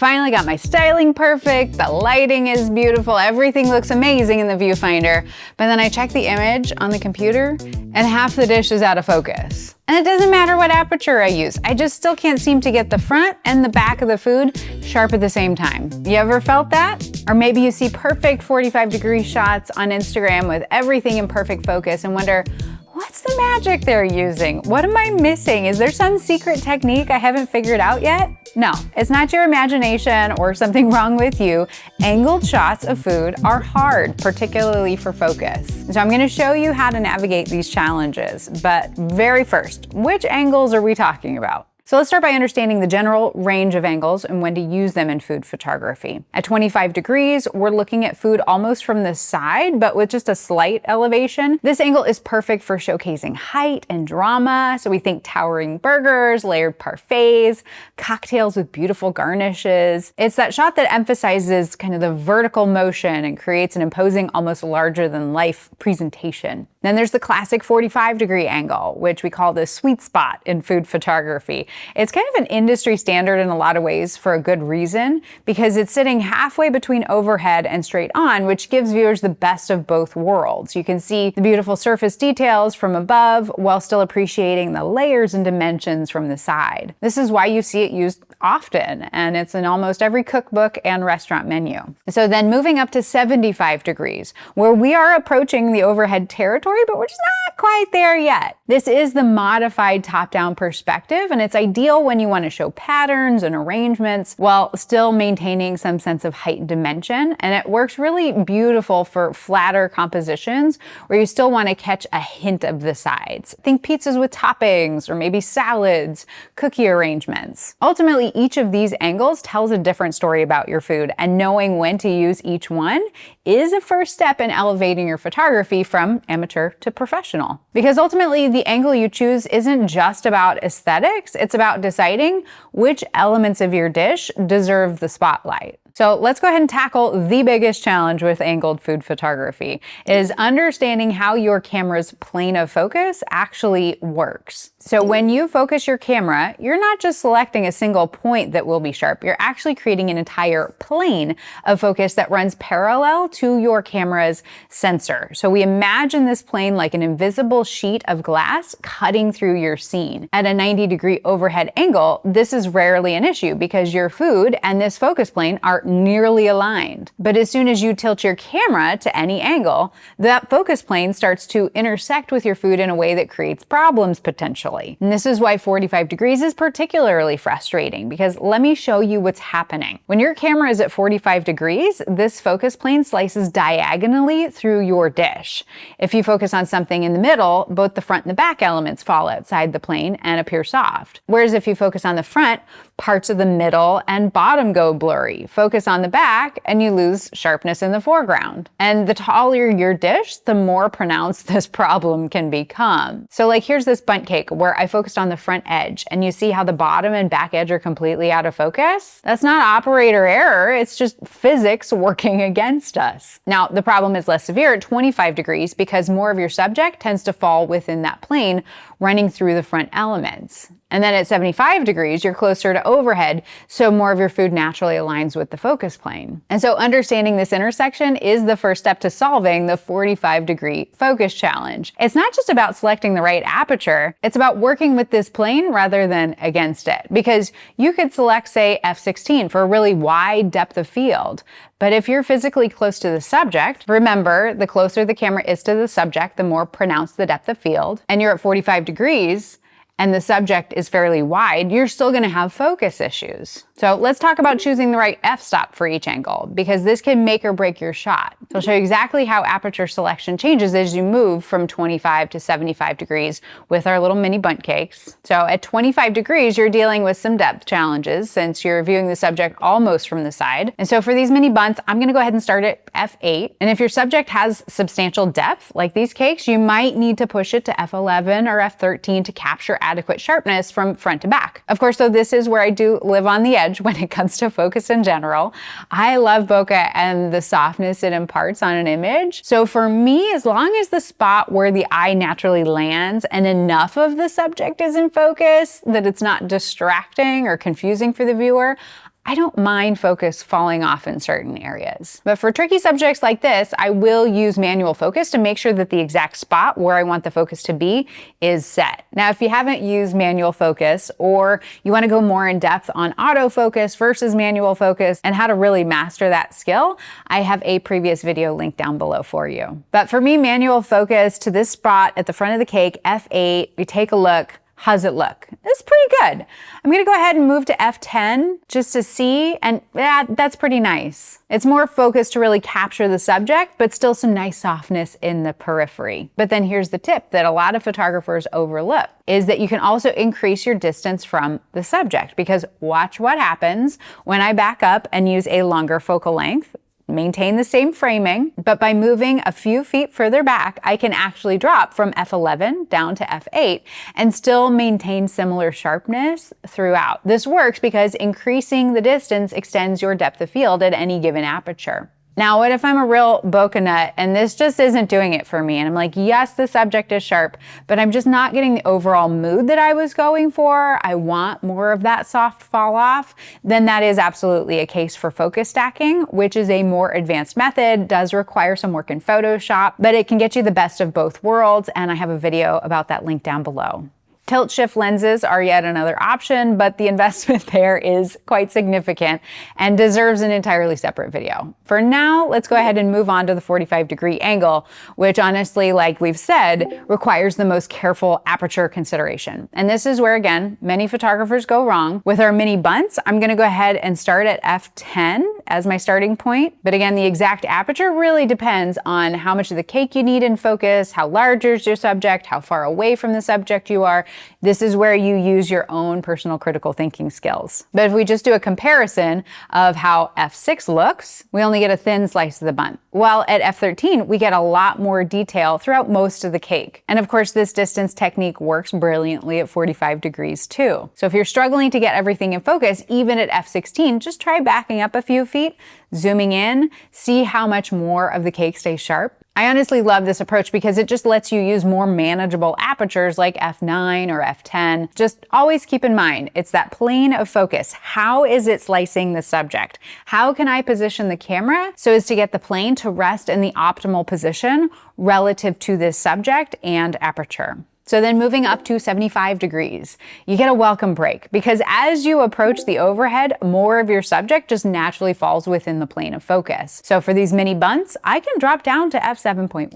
finally got my styling perfect, the lighting is beautiful, everything looks amazing in the viewfinder, but then I check the image on the computer and half the dish is out of focus. And it doesn't matter what aperture I use, I just still can't seem to get the front and the back of the food sharp at the same time. You ever felt that? Or maybe you see perfect 45-degree shots on Instagram with everything in perfect focus and wonder, what's the magic they're using? What am I missing? Is there some secret technique I haven't figured out yet? No, it's not your imagination or something wrong with you. Angled shots of food are hard, particularly for focus. So I'm gonna show you how to navigate these challenges. But very first, which angles are we talking about? So let's start by understanding the general range of angles and when to use them in food photography. At 25 degrees, we're looking at food almost from the side, but with just a slight elevation. This angle is perfect for showcasing height and drama. So we think towering burgers, layered parfaits, cocktails with beautiful garnishes. It's that shot that emphasizes kind of the vertical motion and creates an imposing, almost larger than life presentation. Then there's the classic 45-degree angle, which we call the sweet spot in food photography. It's kind of an industry standard in a lot of ways for a good reason, because it's sitting halfway between overhead and straight on, which gives viewers the best of both worlds. You can see the beautiful surface details from above while still appreciating the layers and dimensions from the side. This is why you see it used often, and it's in almost every cookbook and restaurant menu. So then moving up to 75 degrees, where we are approaching the overhead territory, but we're just not quite there yet. This is the modified top-down perspective, and it's ideal when you want to show patterns and arrangements while still maintaining some sense of height and dimension. And it works really beautiful for flatter compositions where you still want to catch a hint of the sides. Think pizzas with toppings, or maybe salads, cookie arrangements. Ultimately, each of these angles tells a different story about your food, and knowing when to use each one is a first step in elevating your photography from amateur to professional. Because ultimately, the angle you choose isn't just about aesthetics, it's about deciding which elements of your dish deserve the spotlight. So let's go ahead and tackle the biggest challenge with angled food photography, is understanding how your camera's plane of focus actually works. So when you focus your camera, you're not just selecting a single point that will be sharp, you're actually creating an entire plane of focus that runs parallel to your camera's sensor. So we imagine this plane like an invisible sheet of glass cutting through your scene. At a 90-degree overhead angle, this is rarely an issue because your food and this focus plane are nearly aligned. But as soon as you tilt your camera to any angle, that focus plane starts to intersect with your food in a way that creates problems potentially. And this is why 45 degrees is particularly frustrating, because let me show you what's happening. When your camera is at 45 degrees, this focus plane slices diagonally through your dish. If you focus on something in the middle, both the front and the back elements fall outside the plane and appear soft. Whereas if you focus on the front, parts of the middle and bottom go blurry. Focus on the back and you lose sharpness in the foreground. And the taller your dish, the more pronounced this problem can become. So like here's this bundt cake where I focused on the front edge and you see how the bottom and back edge are completely out of focus? That's not operator error, it's just physics working against us. Now the problem is less severe at 25 degrees because more of your subject tends to fall within that plane running through the front elements. And then at 75 degrees, you're closer to overhead, so more of your food naturally aligns with the focus plane. And so understanding this intersection is the first step to solving the 45-degree focus challenge. It's not just about selecting the right aperture, it's about working with this plane rather than against it. Because you could select, say, f/16 for a really wide depth of field. But if you're physically close to the subject, remember, the closer the camera is to the subject, the more pronounced the depth of field, and you're at 45 degrees, and the subject is fairly wide, you're still going to have focus issues. So let's talk about choosing the right f-stop for each angle, because this can make or break your shot. So I'll show you exactly how aperture selection changes as you move from 25 to 75 degrees with our little mini bundt cakes. So at 25 degrees, you're dealing with some depth challenges since you're viewing the subject almost from the side. And so for these mini bunts, I'm going to go ahead and start at f8. And if your subject has substantial depth, like these cakes, you might need to push it to f11 or f13 to capture adequate sharpness from front to back. Of course, though, this is where I do live on the edge when it comes to focus in general. I love bokeh and the softness it imparts on an image. So for me, as long as the spot where the eye naturally lands and enough of the subject is in focus that it's not distracting or confusing for the viewer, I don't mind focus falling off in certain areas. But for tricky subjects like this, I will use manual focus to make sure that the exact spot where I want the focus to be is set. Now, if you haven't used manual focus, or you want to go more in depth on autofocus versus manual focus and how to really master that skill, I have a previous video linked down below for you. But for me, manual focus to this spot at the front of the cake, F8, we take a look. How's it look? It's pretty good. I'm gonna go ahead and move to F10 just to see, and that's pretty nice. It's more focused to really capture the subject, but still some nice softness in the periphery. But then here's the tip that a lot of photographers overlook, is that you can also increase your distance from the subject, because watch what happens when I back up and use a longer focal length. Maintain the same framing, but by moving a few feet further back, I can actually drop from F11 down to F8 and still maintain similar sharpness throughout. This works because increasing the distance extends your depth of field at any given aperture. Now, what if I'm a real bokeh nut and this just isn't doing it for me? And I'm like, yes, the subject is sharp, but I'm just not getting the overall mood that I was going for. I want more of that soft fall off. Then that is absolutely a case for focus stacking, which is a more advanced method, does require some work in Photoshop, but it can get you the best of both worlds. And I have a video about that link down below. Tilt shift lenses are yet another option, but the investment there is quite significant and deserves an entirely separate video. For now, let's go ahead and move on to the 45-degree angle, which honestly, like we've said, requires the most careful aperture consideration. And this is where, again, many photographers go wrong. With our mini bunts, I'm gonna go ahead and start at f10 as my starting point. But again, the exact aperture really depends on how much of the cake you need in focus, how large is your subject, how far away from the subject you are. This is where you use your own personal critical thinking skills. But if we just do a comparison of how f6 looks, we only get a thin slice of the bun. While at f13, we get a lot more detail throughout most of the cake. And of course, this distance technique works brilliantly at 45 degrees too. So if you're struggling to get everything in focus, even at f16, just try backing up a few feet, zooming in, see how much more of the cake stays sharp. I honestly love this approach because it just lets you use more manageable apertures like f9 or f10. Just always keep in mind, it's that plane of focus. How is it slicing the subject? How can I position the camera so as to get the plane to rest in the optimal position relative to this subject and aperture? So then moving up to 75 degrees, you get a welcome break because as you approach the overhead, more of your subject just naturally falls within the plane of focus. So for these mini bunts, I can drop down to f7.1,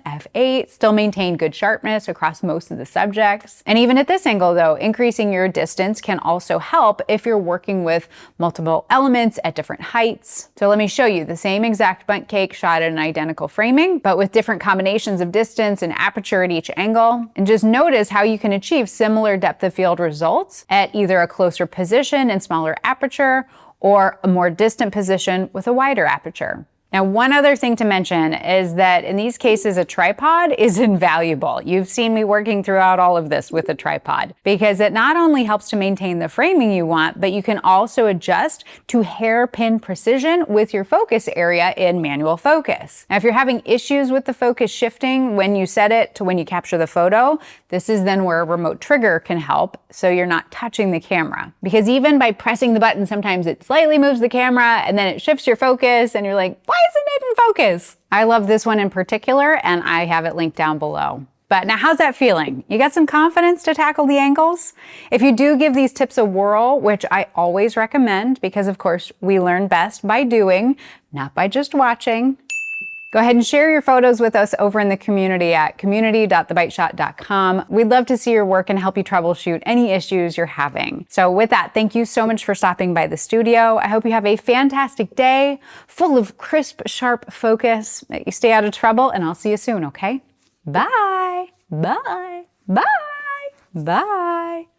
f8, still maintain good sharpness across most of the subjects. And even at this angle though, increasing your distance can also help if you're working with multiple elements at different heights. So let me show you the same exact bundt cake shot at an identical framing, but with different combinations of distance and aperture at each angle. And just notice how you can achieve similar depth of field results at either a closer position and smaller aperture or a more distant position with a wider aperture. Now, one other thing to mention is that in these cases, a tripod is invaluable. You've seen me working throughout all of this with a tripod because it not only helps to maintain the framing you want, but you can also adjust to hairpin precision with your focus area in manual focus. Now, if you're having issues with the focus shifting when you set it to when you capture the photo, this is then where a remote trigger can help so you're not touching the camera. Because even by pressing the button, sometimes it slightly moves the camera and then it shifts your focus and you're like, why isn't it in focus? I love this one in particular and I have it linked down below. But now how's that feeling? You got some confidence to tackle the angles? If you do give these tips a whirl, which I always recommend because of course we learn best by doing, not by just watching, go ahead and share your photos with us over in the community at community.thebiteshot.com. We'd love to see your work and help you troubleshoot any issues you're having. So with that, thank you so much for stopping by the studio. I hope you have a fantastic day full of crisp, sharp focus, that you stay out of trouble, and I'll see you soon, okay? Bye, bye, bye, bye.